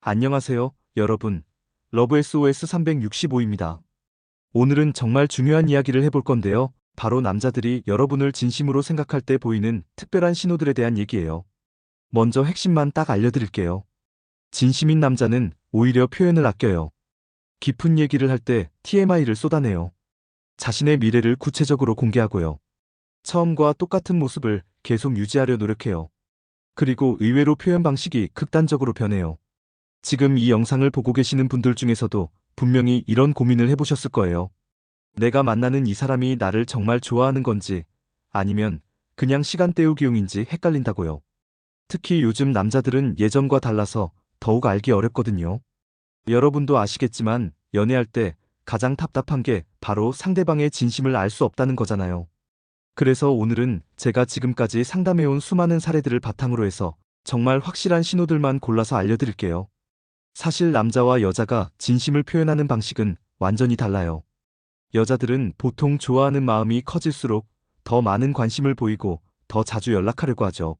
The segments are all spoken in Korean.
안녕하세요, 여러분. 러브 SOS 365입니다. 오늘은 정말 중요한 이야기를 해볼 건데요. 바로 남자들이 여러분을 진심으로 생각할 때 보이는 특별한 신호들에 대한 얘기예요. 먼저 핵심만 딱 알려드릴게요. 진심인 남자는 오히려 표현을 아껴요. 깊은 얘기를 할 때 TMI를 쏟아내요. 자신의 미래를 구체적으로 공개하고요. 처음과 똑같은 모습을 계속 유지하려 노력해요. 그리고 의외로 표현 방식이 극단적으로 변해요. 지금 이 영상을 보고 계시는 분들 중에서도 분명히 이런 고민을 해보셨을 거예요. 내가 만나는 이 사람이 나를 정말 좋아하는 건지 아니면 그냥 시간 때우기용인지 헷갈린다고요. 특히 요즘 남자들은 예전과 달라서 더욱 알기 어렵거든요. 여러분도 아시겠지만 연애할 때 가장 답답한 게 바로 상대방의 진심을 알 수 없다는 거잖아요. 그래서 오늘은 제가 지금까지 상담해온 수많은 사례들을 바탕으로 해서 정말 확실한 신호들만 골라서 알려드릴게요. 사실 남자와 여자가 진심을 표현하는 방식은 완전히 달라요. 여자들은 보통 좋아하는 마음이 커질수록 더 많은 관심을 보이고 더 자주 연락하려고 하죠.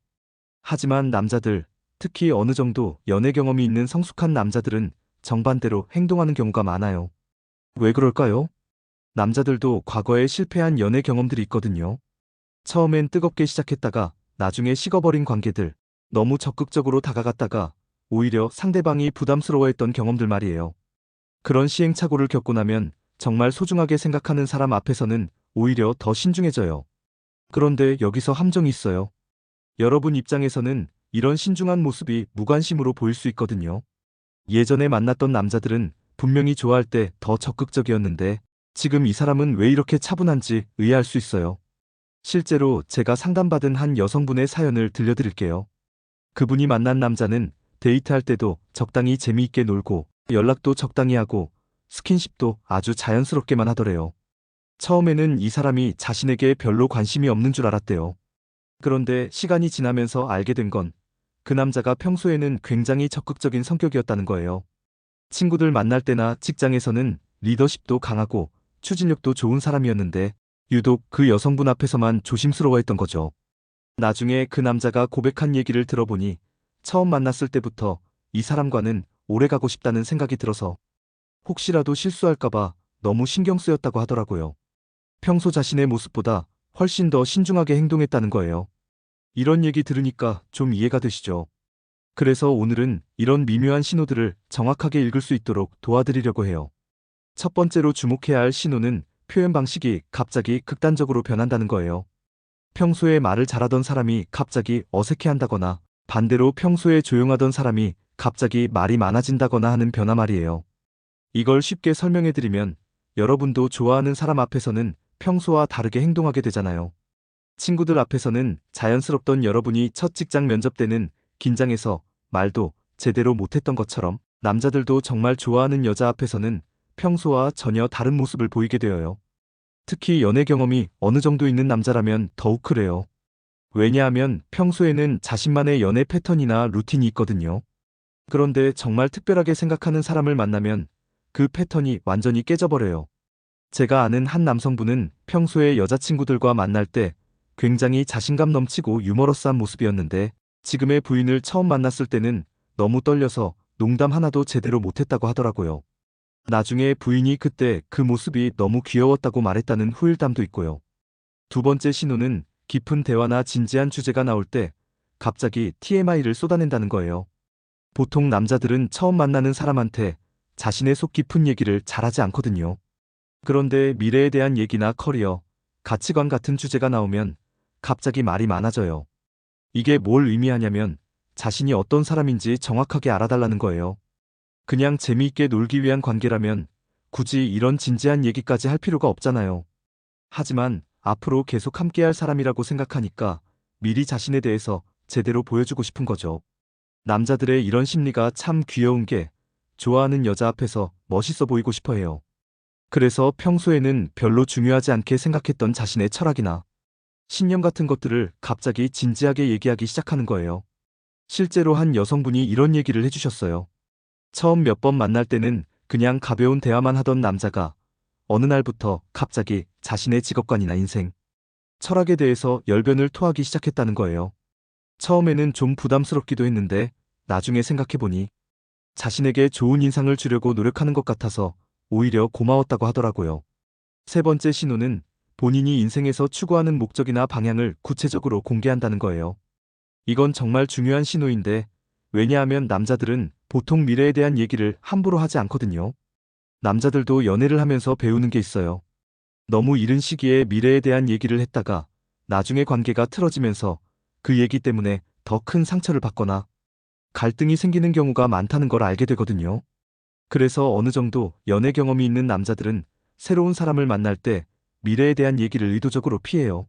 하지만 남자들, 특히 어느 정도 연애 경험이 있는 성숙한 남자들은 정반대로 행동하는 경우가 많아요. 왜 그럴까요? 남자들도 과거에 실패한 연애 경험들이 있거든요. 처음엔 뜨겁게 시작했다가 나중에 식어버린 관계들, 너무 적극적으로 다가갔다가 오히려 상대방이 부담스러워했던 경험들 말이에요. 그런 시행착오를 겪고 나면 정말 소중하게 생각하는 사람 앞에서는 오히려 더 신중해져요. 그런데 여기서 함정이 있어요. 여러분 입장에서는 이런 신중한 모습이 무관심으로 보일 수 있거든요. 예전에 만났던 남자들은 분명히 좋아할 때 더 적극적이었는데 지금 이 사람은 왜 이렇게 차분한지 의아할 수 있어요. 실제로 제가 상담받은 한 여성분의 사연을 들려드릴게요. 그분이 만난 남자는 데이트할 때도 적당히 재미있게 놀고 연락도 적당히 하고 스킨십도 아주 자연스럽게만 하더래요. 처음에는 이 사람이 자신에게 별로 관심이 없는 줄 알았대요. 그런데 시간이 지나면서 알게 된 건 그 남자가 평소에는 굉장히 적극적인 성격이었다는 거예요. 친구들 만날 때나 직장에서는 리더십도 강하고 추진력도 좋은 사람이었는데 유독 그 여성분 앞에서만 조심스러워했던 거죠. 나중에 그 남자가 고백한 얘기를 들어보니 처음 만났을 때부터 이 사람과는 오래 가고 싶다는 생각이 들어서 혹시라도 실수할까봐 너무 신경 쓰였다고 하더라고요. 평소 자신의 모습보다 훨씬 더 신중하게 행동했다는 거예요. 이런 얘기 들으니까 좀 이해가 되시죠? 그래서 오늘은 이런 미묘한 신호들을 정확하게 읽을 수 있도록 도와드리려고 해요. 첫 번째로 주목해야 할 신호는 표현 방식이 갑자기 극단적으로 변한다는 거예요. 평소에 말을 잘하던 사람이 갑자기 어색해한다거나 반대로 평소에 조용하던 사람이 갑자기 말이 많아진다거나 하는 변화 말이에요. 이걸 쉽게 설명해드리면 여러분도 좋아하는 사람 앞에서는 평소와 다르게 행동하게 되잖아요. 친구들 앞에서는 자연스럽던 여러분이 첫 직장 면접 때는 긴장해서 말도 제대로 못했던 것처럼 남자들도 정말 좋아하는 여자 앞에서는 평소와 전혀 다른 모습을 보이게 되어요. 특히 연애 경험이 어느 정도 있는 남자라면 더욱 그래요. 왜냐하면 평소에는 자신만의 연애 패턴이나 루틴이 있거든요. 그런데 정말 특별하게 생각하는 사람을 만나면 그 패턴이 완전히 깨져버려요. 제가 아는 한 남성분은 평소에 여자친구들과 만날 때 굉장히 자신감 넘치고 유머러스한 모습이었는데 지금의 부인을 처음 만났을 때는 너무 떨려서 농담 하나도 제대로 못했다고 하더라고요. 나중에 부인이 그때 그 모습이 너무 귀여웠다고 말했다는 후일담도 있고요. 두 번째 신호는 깊은 대화나 진지한 주제가 나올 때 갑자기 TMI를 쏟아낸다는 거예요. 보통 남자들은 처음 만나는 사람한테 자신의 속 깊은 얘기를 잘하지 않거든요. 그런데 미래에 대한 얘기나 커리어, 가치관 같은 주제가 나오면 갑자기 말이 많아져요. 이게 뭘 의미하냐면 자신이 어떤 사람인지 정확하게 알아달라는 거예요. 그냥 재미있게 놀기 위한 관계라면 굳이 이런 진지한 얘기까지 할 필요가 없잖아요. 하지만 앞으로 계속 함께할 사람이라고 생각하니까 미리 자신에 대해서 제대로 보여주고 싶은 거죠. 남자들의 이런 심리가 참 귀여운 게 좋아하는 여자 앞에서 멋있어 보이고 싶어 해요. 그래서 평소에는 별로 중요하지 않게 생각했던 자신의 철학이나 신념 같은 것들을 갑자기 진지하게 얘기하기 시작하는 거예요. 실제로 한 여성분이 이런 얘기를 해주셨어요. 처음 몇 번 만날 때는 그냥 가벼운 대화만 하던 남자가 어느 날부터 갑자기 자신의 직업관이나 인생, 철학에 대해서 열변을 토하기 시작했다는 거예요. 처음에는 좀 부담스럽기도 했는데 나중에 생각해보니 자신에게 좋은 인상을 주려고 노력하는 것 같아서 오히려 고마웠다고 하더라고요. 세 번째 신호는 본인이 인생에서 추구하는 목적이나 방향을 구체적으로 공개한다는 거예요. 이건 정말 중요한 신호인데, 왜냐하면 남자들은 보통 미래에 대한 얘기를 함부로 하지 않거든요. 남자들도 연애를 하면서 배우는 게 있어요. 너무 이른 시기에 미래에 대한 얘기를 했다가 나중에 관계가 틀어지면서 그 얘기 때문에 더 큰 상처를 받거나 갈등이 생기는 경우가 많다는 걸 알게 되거든요. 그래서 어느 정도 연애 경험이 있는 남자들은 새로운 사람을 만날 때 미래에 대한 얘기를 의도적으로 피해요.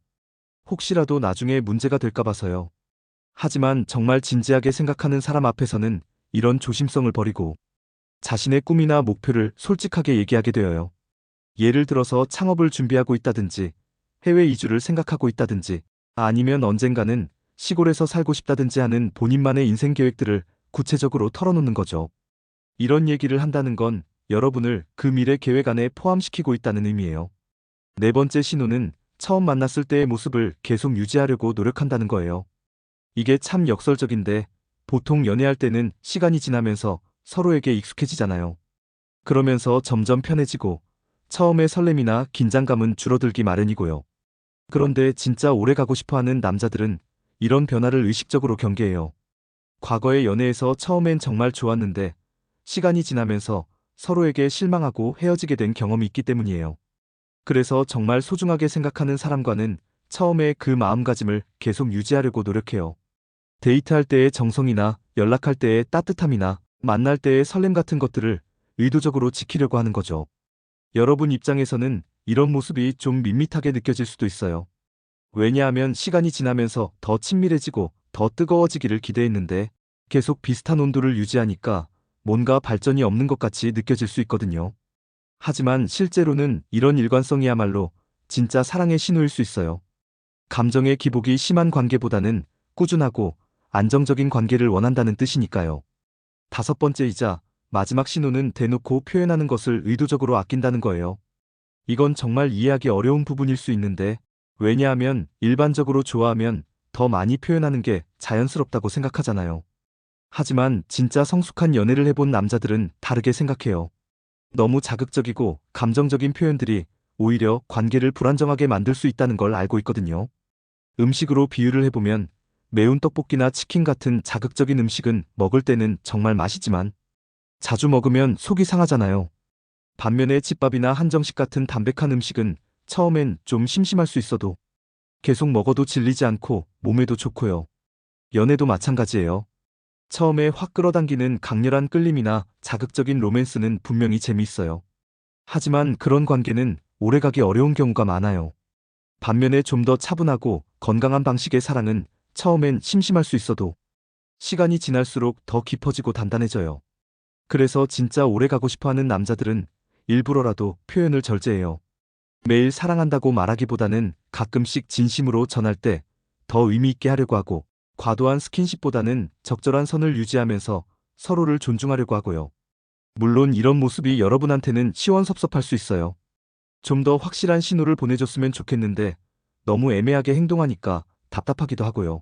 혹시라도 나중에 문제가 될까 봐서요. 하지만 정말 진지하게 생각하는 사람 앞에서는 이런 조심성을 버리고 자신의 꿈이나 목표를 솔직하게 얘기하게 되어요. 예를 들어서 창업을 준비하고 있다든지, 해외 이주를 생각하고 있다든지, 아니면 언젠가는 시골에서 살고 싶다든지 하는 본인만의 인생 계획들을 구체적으로 털어놓는 거죠. 이런 얘기를 한다는 건 여러분을 그 미래 계획 안에 포함시키고 있다는 의미예요. 네 번째 신호는 처음 만났을 때의 모습을 계속 유지하려고 노력한다는 거예요. 이게 참 역설적인데, 보통 연애할 때는 시간이 지나면서 서로에게 익숙해지잖아요. 그러면서 점점 편해지고 처음의 설렘이나 긴장감은 줄어들기 마련이고요. 그런데 진짜 오래 가고 싶어 하는 남자들은 이런 변화를 의식적으로 경계해요. 과거의 연애에서 처음엔 정말 좋았는데 시간이 지나면서 서로에게 실망하고 헤어지게 된 경험이 있기 때문이에요. 그래서 정말 소중하게 생각하는 사람과는 처음에 그 마음가짐을 계속 유지하려고 노력해요. 데이트할 때의 정성이나 연락할 때의 따뜻함이나 만날 때의 설렘 같은 것들을 의도적으로 지키려고 하는 거죠. 여러분 입장에서는 이런 모습이 좀 밋밋하게 느껴질 수도 있어요. 왜냐하면 시간이 지나면서 더 친밀해지고 더 뜨거워지기를 기대했는데 계속 비슷한 온도를 유지하니까 뭔가 발전이 없는 것 같이 느껴질 수 있거든요. 하지만 실제로는 이런 일관성이야말로 진짜 사랑의 신호일 수 있어요. 감정의 기복이 심한 관계보다는 꾸준하고 안정적인 관계를 원한다는 뜻이니까요. 다섯 번째이자 마지막 신호는 대놓고 표현하는 것을 의도적으로 아낀다는 거예요. 이건 정말 이해하기 어려운 부분일 수 있는데, 왜냐하면 일반적으로 좋아하면 더 많이 표현하는 게 자연스럽다고 생각하잖아요. 하지만 진짜 성숙한 연애를 해본 남자들은 다르게 생각해요. 너무 자극적이고 감정적인 표현들이 오히려 관계를 불안정하게 만들 수 있다는 걸 알고 있거든요. 음식으로 비유를 해보면 매운 떡볶이나 치킨 같은 자극적인 음식은 먹을 때는 정말 맛있지만 자주 먹으면 속이 상하잖아요. 반면에 집밥이나 한정식 같은 담백한 음식은 처음엔 좀 심심할 수 있어도 계속 먹어도 질리지 않고 몸에도 좋고요. 연애도 마찬가지예요. 처음에 확 끌어당기는 강렬한 끌림이나 자극적인 로맨스는 분명히 재미있어요. 하지만 그런 관계는 오래가기 어려운 경우가 많아요. 반면에 좀 더 차분하고 건강한 방식의 사랑은 처음엔 심심할 수 있어도 시간이 지날수록 더 깊어지고 단단해져요. 그래서 진짜 오래 가고 싶어 하는 남자들은 일부러라도 표현을 절제해요. 매일 사랑한다고 말하기보다는 가끔씩 진심으로 전할 때 더 의미 있게 하려고 하고, 과도한 스킨십보다는 적절한 선을 유지하면서 서로를 존중하려고 하고요. 물론 이런 모습이 여러분한테는 시원섭섭할 수 있어요. 좀 더 확실한 신호를 보내줬으면 좋겠는데 너무 애매하게 행동하니까 답답하기도 하고요.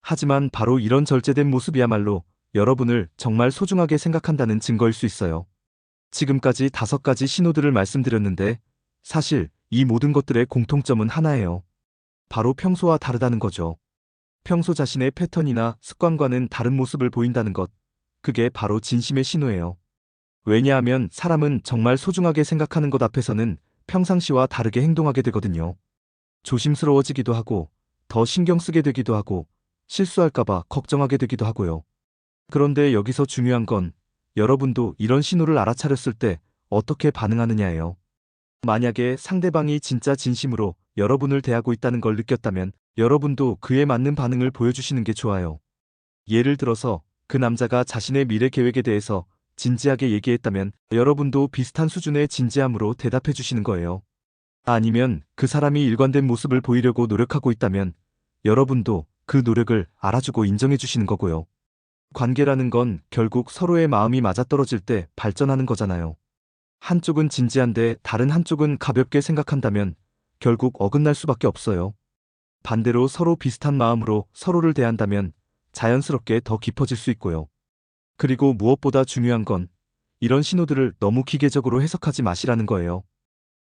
하지만 바로 이런 절제된 모습이야말로 여러분을 정말 소중하게 생각한다는 증거일 수 있어요. 지금까지 5가지 신호들을 말씀드렸는데 사실 이 모든 것들의 공통점은 하나예요. 바로 평소와 다르다는 거죠. 평소 자신의 패턴이나 습관과는 다른 모습을 보인다는 것, 그게 바로 진심의 신호예요. 왜냐하면 사람은 정말 소중하게 생각하는 것 앞에서는 평상시와 다르게 행동하게 되거든요. 조심스러워지기도 하고, 더 신경 쓰게 되기도 하고, 실수할까봐 걱정하게 되기도 하고요. 그런데 여기서 중요한 건 여러분도 이런 신호를 알아차렸을 때 어떻게 반응하느냐예요. 만약에 상대방이 진짜 진심으로 여러분을 대하고 있다는 걸 느꼈다면 여러분도 그에 맞는 반응을 보여주시는 게 좋아요. 예를 들어서 그 남자가 자신의 미래 계획에 대해서 진지하게 얘기했다면 여러분도 비슷한 수준의 진지함으로 대답해 주시는 거예요. 아니면 그 사람이 일관된 모습을 보이려고 노력하고 있다면 여러분도 그 노력을 알아주고 인정해 주시는 거고요. 관계라는 건 결국 서로의 마음이 맞아떨어질 때 발전하는 거잖아요. 한쪽은 진지한데 다른 한쪽은 가볍게 생각한다면 결국 어긋날 수밖에 없어요. 반대로 서로 비슷한 마음으로 서로를 대한다면 자연스럽게 더 깊어질 수 있고요. 그리고 무엇보다 중요한 건 이런 신호들을 너무 기계적으로 해석하지 마시라는 거예요.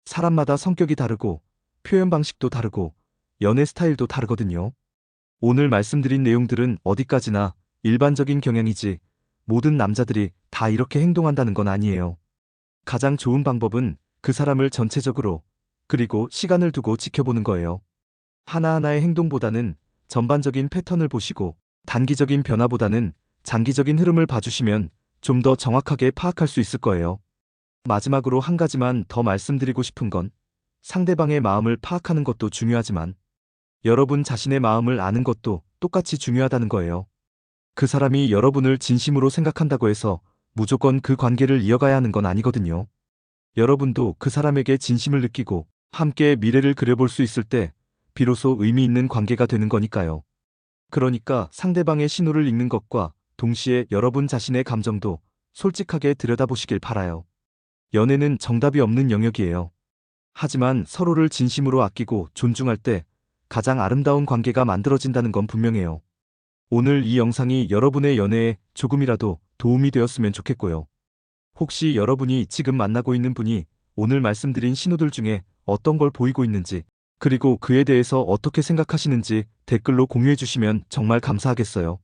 사람마다 성격이 다르고 표현 방식도 다르고 연애 스타일도 다르거든요. 오늘 말씀드린 내용들은 어디까지나 일반적인 경향이지 모든 남자들이 다 이렇게 행동한다는 건 아니에요. 가장 좋은 방법은 그 사람을 전체적으로 그리고 시간을 두고 지켜보는 거예요. 하나하나의 행동보다는 전반적인 패턴을 보시고 단기적인 변화보다는 장기적인 흐름을 봐주시면 좀 더 정확하게 파악할 수 있을 거예요. 마지막으로 한 가지만 더 말씀드리고 싶은 건 상대방의 마음을 파악하는 것도 중요하지만 여러분 자신의 마음을 아는 것도 똑같이 중요하다는 거예요. 그 사람이 여러분을 진심으로 생각한다고 해서 무조건 그 관계를 이어가야 하는 건 아니거든요. 여러분도 그 사람에게 진심을 느끼고 함께 미래를 그려볼 수 있을 때 비로소 의미 있는 관계가 되는 거니까요. 그러니까 상대방의 신호를 읽는 것과 동시에 여러분 자신의 감정도 솔직하게 들여다보시길 바라요. 연애는 정답이 없는 영역이에요. 하지만 서로를 진심으로 아끼고 존중할 때 가장 아름다운 관계가 만들어진다는 건 분명해요. 오늘 이 영상이 여러분의 연애에 조금이라도 도움이 되었으면 좋겠고요. 혹시 여러분이 지금 만나고 있는 분이 오늘 말씀드린 신호들 중에 어떤 걸 보이고 있는지, 그리고 그에 대해서 어떻게 생각하시는지 댓글로 공유해 주시면 정말 감사하겠어요.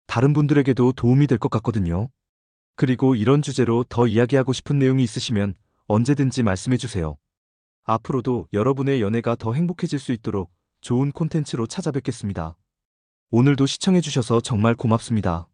다른 분들에게도 도움이 될 것 같거든요. 그리고 이런 주제로 더 이야기하고 싶은 내용이 있으시면 언제든지 말씀해 주세요. 앞으로도 여러분의 연애가 더 행복해질 수 있도록 좋은 콘텐츠로 찾아뵙겠습니다. 오늘도 시청해 주셔서 정말 고맙습니다.